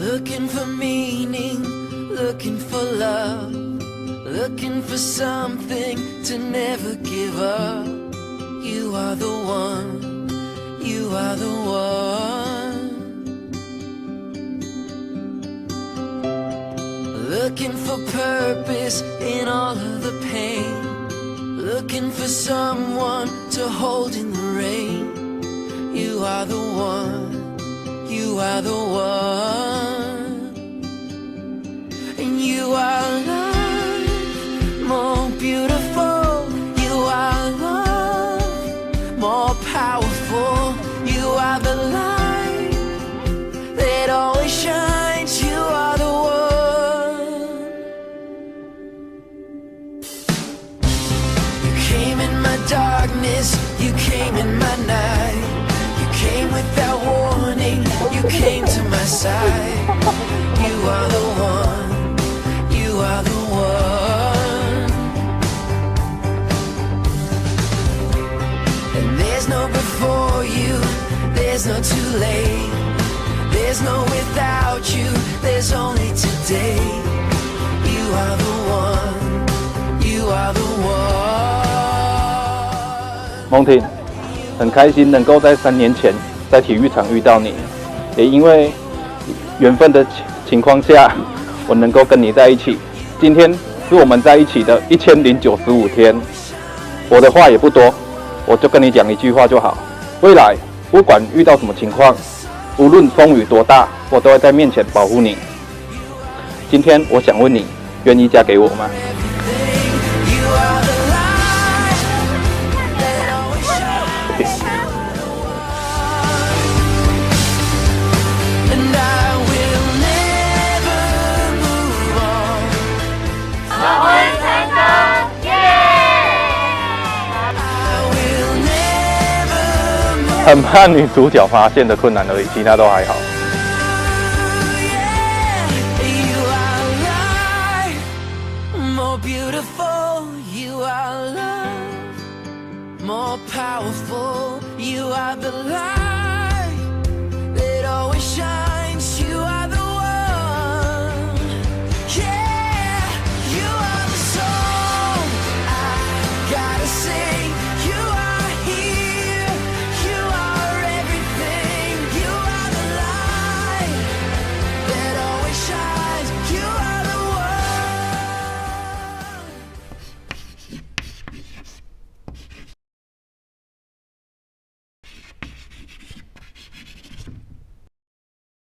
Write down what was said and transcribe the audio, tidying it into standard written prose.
Looking for meaning, looking for love, looking for something to never give up. You are the one, you are the one. Looking for purpose in all of the pain, looking for someone to hold in the rain. You are the one, you are the one. And you are love, more beautiful. You are love, more powerful. You are the light that always shines. You are the one. You came in my darkness, you came in my night. You came without warning, you came to my side. You are the one, you are the one. And there's no before you, there's no too late. There's no without you, there's only today. You are the one, you are the one. 梦婷，很开心能够在3年前在体育场遇到你，也因为缘分的情况下，我能够跟你在一起。今天是我们在一起的1095天。我的话也不多，我就跟你讲一句话就好。未来不管遇到什么情况，无论风雨多大，我都会在面前保护你。今天我想问你，愿意嫁给我吗？很怕女主角发现的困难而已，其他都还好。More beautiful, you are love. More powerful, you are the light.